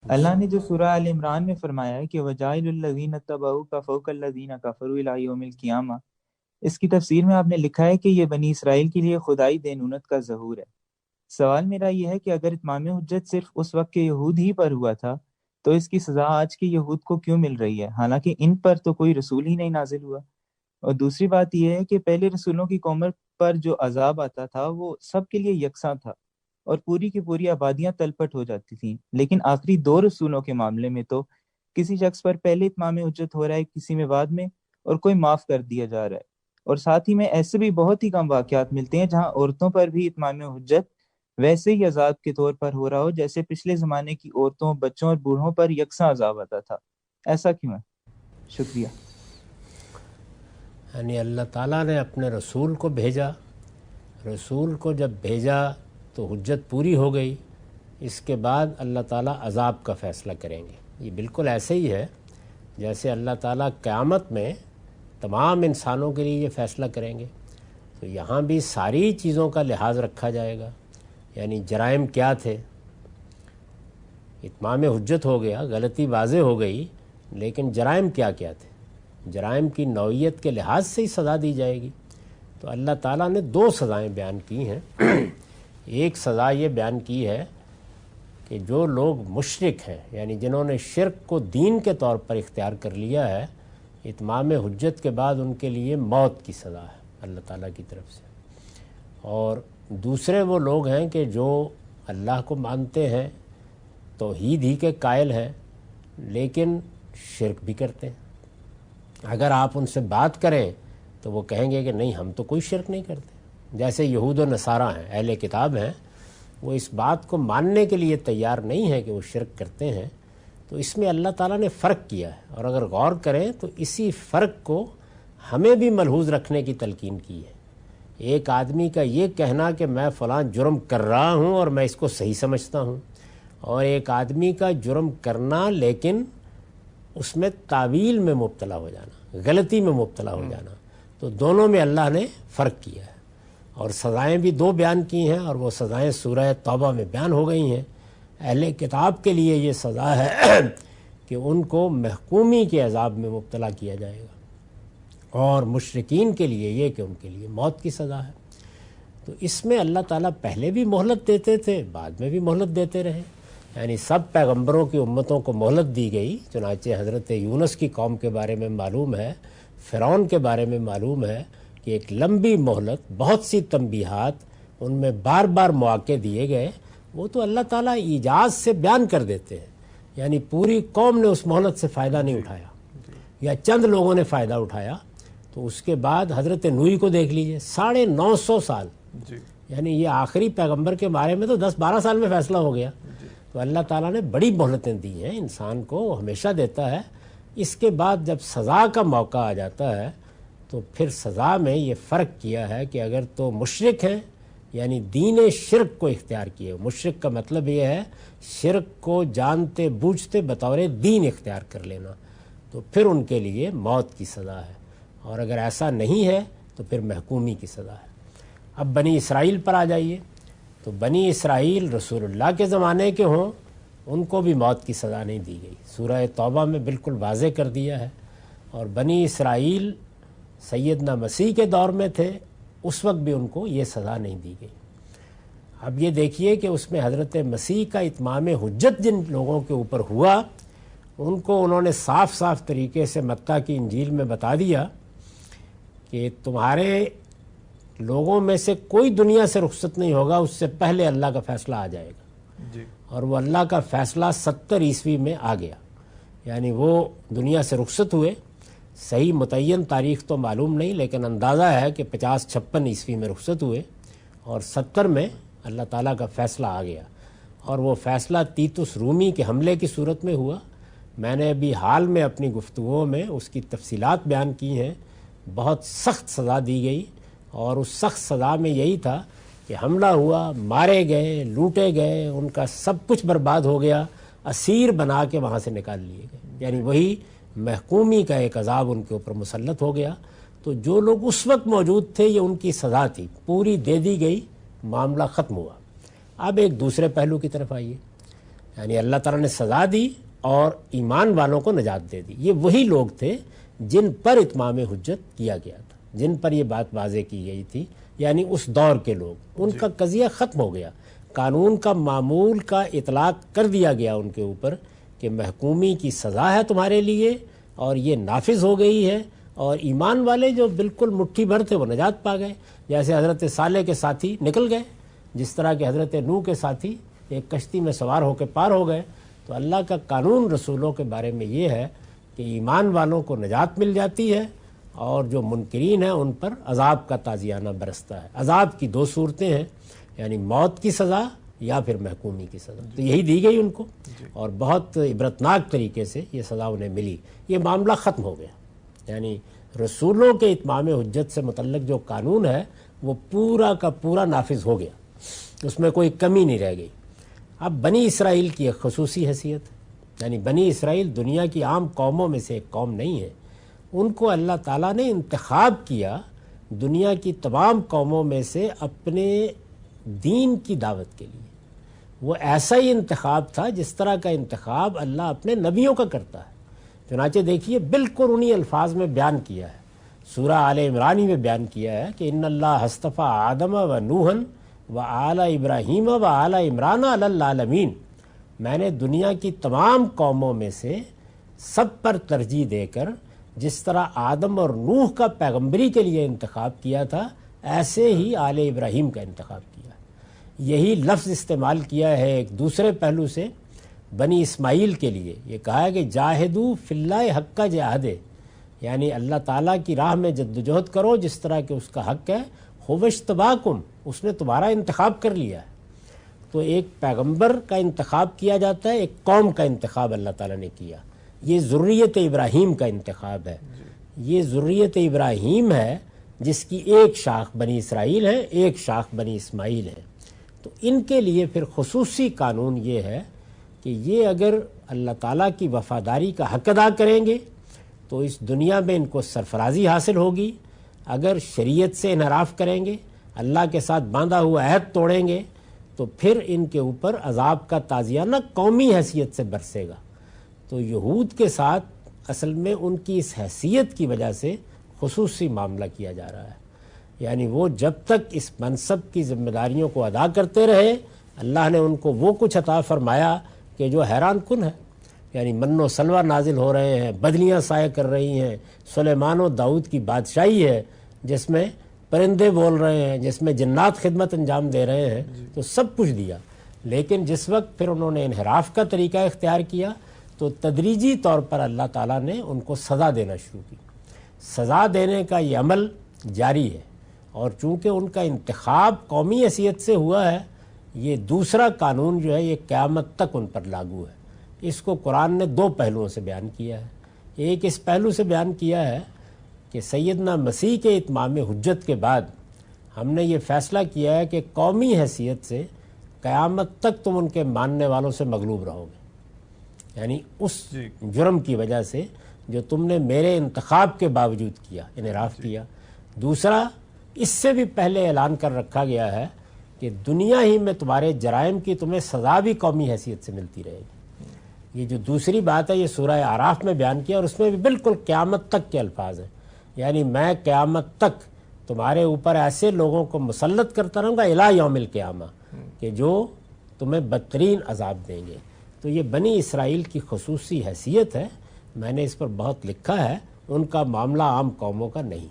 اللہ نے جو سورہ آل عمران میں فرمایا ہے کہ وَجَاعِلُ الَّذِينَ اتَّبَعُوكَ فَوْقَ الَّذِينَ كَفَرُوا إِلَىٰ يَوْمِ الْقِيَامَةِ، اس کی تفسیر میں آپ نے لکھا ہے کہ یہ بنی اسرائیل کے لیے خدائی دینونت کا ظہور ہے۔ سوال میرا یہ ہے کہ اگر اتمام حجت صرف اس وقت کے یہود ہی پر ہوا تھا تو اس کی سزا آج کے یہود کو کیوں مل رہی ہے، حالانکہ ان پر تو کوئی رسول ہی نہیں نازل ہوا؟ اور دوسری بات یہ ہے کہ پہلے رسولوں کی قوموں پر جو عذاب آتا تھا وہ سب کے لیے یکساں تھا اور پوری کی پوری آبادیاں تلپٹ ہو جاتی تھیں، لیکن آخری دو رسولوں کے معاملے میں تو کسی شخص پر پہلے اتمام حجت ہو رہا ہے، کسی میں بعد میں، اور کوئی معاف کر دیا جا رہا ہے۔ اور ساتھ ہی میں ایسے بھی بہت ہی کم واقعات ملتے ہیں جہاں عورتوں پر بھی اتمام حجت ویسے ہی عذاب کے طور پر ہو رہا ہو جیسے پچھلے زمانے کی عورتوں، بچوں اور بوڑھوں پر یکساں عذاب آتا تھا۔ ایسا کیوں ہے؟ شکریہ۔ یعنی اللہ تعالیٰ نے اپنے رسول کو بھیجا، رسول کو جب بھیجا تو حجت پوری ہو گئی، اس کے بعد اللہ تعالیٰ عذاب کا فیصلہ کریں گے۔ یہ بالکل ایسے ہی ہے جیسے اللہ تعالیٰ قیامت میں تمام انسانوں کے لیے یہ فیصلہ کریں گے، تو یہاں بھی ساری چیزوں کا لحاظ رکھا جائے گا۔ یعنی جرائم کیا تھے، اتمام حجت ہو گیا، غلطی واضح ہو گئی، لیکن جرائم کیا کیا تھے، جرائم کی نوعیت کے لحاظ سے ہی سزا دی جائے گی۔ تو اللہ تعالیٰ نے دو سزائیں بیان کی ہیں۔ ایک سزا یہ بیان کی ہے کہ جو لوگ مشرک ہیں، یعنی جنہوں نے شرک کو دین کے طور پر اختیار کر لیا ہے، اتمام حجت کے بعد ان کے لیے موت کی سزا ہے اللہ تعالیٰ کی طرف سے۔ اور دوسرے وہ لوگ ہیں کہ جو اللہ کو مانتے ہیں، توحید ہی کے قائل ہیں، لیکن شرک بھی کرتے ہیں۔ اگر آپ ان سے بات کریں تو وہ کہیں گے کہ نہیں، ہم تو کوئی شرک نہیں کرتے۔ جیسے یہود و نصارہ ہیں، اہل کتاب ہیں، وہ اس بات کو ماننے کے لیے تیار نہیں ہے کہ وہ شرک کرتے ہیں۔ تو اس میں اللہ تعالیٰ نے فرق کیا ہے، اور اگر غور کریں تو اسی فرق کو ہمیں بھی ملحوظ رکھنے کی تلقین کی ہے۔ ایک آدمی کا یہ کہنا کہ میں فلاں جرم کر رہا ہوں اور میں اس کو صحیح سمجھتا ہوں، اور ایک آدمی کا جرم کرنا لیکن اس میں تعویل میں مبتلا ہو جانا، غلطی میں مبتلا ہو جانا، تو دونوں میں اللہ نے فرق کیا ہے۔ اور سزائیں بھی دو بیان کی ہیں، اور وہ سزائیں سورہ توبہ میں بیان ہو گئی ہیں۔ اہل کتاب کے لیے یہ سزا ہے کہ ان کو محکومی کے عذاب میں مبتلا کیا جائے گا، اور مشرکین کے لیے یہ کہ ان کے لیے موت کی سزا ہے۔ تو اس میں اللہ تعالیٰ پہلے بھی مہلت دیتے تھے، بعد میں بھی مہلت دیتے رہے، یعنی سب پیغمبروں کی امتوں کو مہلت دی گئی۔ چنانچہ حضرت یونس کی قوم کے بارے میں معلوم ہے، فرعون کے بارے میں معلوم ہے کہ ایک لمبی مہلت، بہت سی تنبیہات، ان میں بار بار مواقع دیے گئے۔ وہ تو اللہ تعالیٰ ایجاز سے بیان کر دیتے ہیں، یعنی پوری قوم نے اس مہلت سے فائدہ نہیں اٹھایا، یا چند لوگوں نے فائدہ اٹھایا۔ تو اس کے بعد حضرت نوح کو دیکھ لیجئے، 950 سال، یعنی یہ آخری پیغمبر کے بارے میں تو 10-12 سال میں فیصلہ ہو گیا۔ تو اللہ تعالیٰ نے بڑی مہلتیں دی ہیں انسان کو، وہ ہمیشہ دیتا ہے۔ اس کے بعد جب سزا کا موقع آ جاتا ہے تو پھر سزا میں یہ فرق کیا ہے کہ اگر تو مشرک ہیں، یعنی دین شرک کو اختیار کیے، مشرک کا مطلب یہ ہے شرک کو جانتے بوجھتے بطور دین اختیار کر لینا، تو پھر ان کے لیے موت کی سزا ہے۔ اور اگر ایسا نہیں ہے تو پھر محکومی کی سزا ہے۔ اب بنی اسرائیل پر آ جائیے، تو بنی اسرائیل رسول اللہ کے زمانے کے ہوں، ان کو بھی موت کی سزا نہیں دی گئی، سورہ توبہ میں بالکل واضح کر دیا ہے۔ اور بنی اسرائیل سیدنا مسیح کے دور میں تھے، اس وقت بھی ان کو یہ سزا نہیں دی گئی۔ اب یہ دیکھیے کہ اس میں حضرت مسیح کا اتمام حجت جن لوگوں کے اوپر ہوا، ان کو انہوں نے صاف صاف طریقے سے متی کی انجیل میں بتا دیا کہ تمہارے لوگوں میں سے کوئی دنیا سے رخصت نہیں ہوگا، اس سے پہلے اللہ کا فیصلہ آ جائے گا۔ اور وہ اللہ کا فیصلہ 70 عیسوی میں آ گیا، یعنی وہ دنیا سے رخصت ہوئے۔ صحیح متعین تاریخ تو معلوم نہیں، لیکن اندازہ ہے کہ 50-56 عیسوی میں رخصت ہوئے، اور 70 میں اللہ تعالیٰ کا فیصلہ آ گیا۔ اور وہ فیصلہ تیتس رومی کے حملے کی صورت میں ہوا۔ میں نے ابھی حال میں اپنی گفتگوؤں میں اس کی تفصیلات بیان کی ہیں۔ بہت سخت سزا دی گئی، اور اس سخت سزا میں یہی تھا کہ حملہ ہوا، مارے گئے، لوٹے گئے، ان کا سب کچھ برباد ہو گیا، اسیر بنا کے وہاں سے نکال لیے گئے، یعنی وہی محکومی کا ایک عذاب ان کے اوپر مسلط ہو گیا۔ تو جو لوگ اس وقت موجود تھے، یہ ان کی سزا تھی، پوری دے دی گئی، معاملہ ختم ہوا۔ اب ایک دوسرے پہلو کی طرف آئیے، یعنی اللہ تعالیٰ نے سزا دی اور ایمان والوں کو نجات دے دی۔ یہ وہی لوگ تھے جن پر اتمام حجت کیا گیا تھا، جن پر یہ بات واضح کی گئی تھی، یعنی اس دور کے لوگ، ان کا قضیہ ختم ہو گیا، قانون کا معمول کا اطلاق کر دیا گیا ان کے اوپر کہ محکومی کی سزا ہے تمہارے لیے، اور یہ نافذ ہو گئی ہے، اور ایمان والے جو بالکل مٹھی بھر تھے وہ نجات پا گئے، جیسے حضرت صالح کے ساتھی نکل گئے، جس طرح کہ حضرت نوح کے ساتھی ایک کشتی میں سوار ہو کے پار ہو گئے۔ تو اللہ کا قانون رسولوں کے بارے میں یہ ہے کہ ایمان والوں کو نجات مل جاتی ہے، اور جو منکرین ہیں ان پر عذاب کا تازیانہ برستا ہے۔ عذاب کی دو صورتیں ہیں، یعنی موت کی سزا یا پھر محکومی کی سزا، تو یہی دی گئی ان کو، اور بہت عبرتناک طریقے سے یہ سزا انہیں ملی۔ یہ معاملہ ختم ہو گیا، یعنی رسولوں کے اتمام حجت سے متعلق جو قانون ہے وہ پورا کا پورا نافذ ہو گیا، اس میں کوئی کمی نہیں رہ گئی۔ اب بنی اسرائیل کی ایک خصوصی حیثیت، یعنی بنی اسرائیل دنیا کی عام قوموں میں سے ایک قوم نہیں ہے، ان کو اللہ تعالیٰ نے انتخاب کیا دنیا کی تمام قوموں میں سے اپنے دین کی دعوت کے لیے۔ وہ ایسا ہی انتخاب تھا جس طرح کا انتخاب اللہ اپنے نبیوں کا کرتا ہے۔ چنانچہ دیکھیے بالکل انہی الفاظ میں بیان کیا ہے، سورہ آل عمران میں بیان کیا ہے کہ ان اللہ اصطفیٰ آدم و نوحً و آل ابراہیم و آل عمران علی العالمین، میں نے دنیا کی تمام قوموں میں سے سب پر ترجیح دے کر جس طرح آدم اور نوح کا پیغمبری کے لیے انتخاب کیا تھا، ایسے ہی آل ابراہیم کا انتخاب کیا۔ یہی لفظ استعمال کیا ہے ایک دوسرے پہلو سے بنی اسماعیل کے لیے، یہ کہا ہے کہ جاہدو فی اللہ حق جہاد، یعنی اللہ تعالیٰ کی راہ میں جدوجہد کرو جس طرح کہ اس کا حق ہے، هو اجتباکم، اس نے تمہارا انتخاب کر لیا ہے۔ تو ایک پیغمبر کا انتخاب کیا جاتا ہے، ایک قوم کا انتخاب اللہ تعالیٰ نے کیا۔ یہ ذریت ابراہیم کا انتخاب ہے، یہ ذریت ابراہیم ہے جس کی ایک شاخ بنی اسرائیل ہے، ایک شاخ بنی اسماعیل ہے۔ تو ان کے لیے پھر خصوصی قانون یہ ہے کہ یہ اگر اللہ تعالیٰ کی وفاداری کا حق ادا کریں گے تو اس دنیا میں ان کو سرفرازی حاصل ہوگی، اگر شریعت سے انحراف کریں گے، اللہ کے ساتھ باندھا ہوا عہد توڑیں گے، تو پھر ان کے اوپر عذاب کا تازیانہ قومی حیثیت سے برسے گا۔ تو یہود کے ساتھ اصل میں ان کی اس حیثیت کی وجہ سے خصوصی معاملہ کیا جا رہا ہے، یعنی وہ جب تک اس منصب کی ذمہ داریوں کو ادا کرتے رہے، اللہ نے ان کو وہ کچھ عطا فرمایا کہ جو حیران کن ہے، یعنی من و سلوہ نازل ہو رہے ہیں، بدلیاں سایہ کر رہی ہیں، سلیمان و داؤد کی بادشاہی ہے جس میں پرندے بول رہے ہیں، جس میں جنات خدمت انجام دے رہے ہیں، تو سب کچھ دیا۔ لیکن جس وقت پھر انہوں نے انحراف کا طریقہ اختیار کیا تو تدریجی طور پر اللہ تعالیٰ نے ان کو سزا دینا شروع کی۔ سزا دینے کا یہ عمل جاری ہے، اور چونکہ ان کا انتخاب قومی حیثیت سے ہوا ہے، یہ دوسرا قانون جو ہے یہ قیامت تک ان پر لاگو ہے۔ اس کو قرآن نے دو پہلوؤں سے بیان کیا ہے۔ ایک اس پہلو سے بیان کیا ہے کہ سیدنا مسیح کے اتمام حجت کے بعد ہم نے یہ فیصلہ کیا ہے کہ قومی حیثیت سے قیامت تک تم ان کے ماننے والوں سے مغلوب رہو گے، یعنی اس جرم کی وجہ سے جو تم نے میرے انتخاب کے باوجود کیا، انحراف کیا۔ دوسرا، اس سے بھی پہلے اعلان کر رکھا گیا ہے کہ دنیا ہی میں تمہارے جرائم کی تمہیں سزا بھی قومی حیثیت سے ملتی رہے گی۔ یہ جو دوسری بات ہے یہ سورہ اعراف میں بیان کیا، اور اس میں بھی بالکل قیامت تک کے الفاظ ہیں، یعنی میں قیامت تک تمہارے اوپر ایسے لوگوں کو مسلط کرتا رہوں گا الی یوم القیامہ کہ جو تمہیں بدترین عذاب دیں گے۔ تو یہ بنی اسرائیل کی خصوصی حیثیت ہے، میں نے اس پر بہت لکھا ہے، ان کا معاملہ عام قوموں کا نہیں۔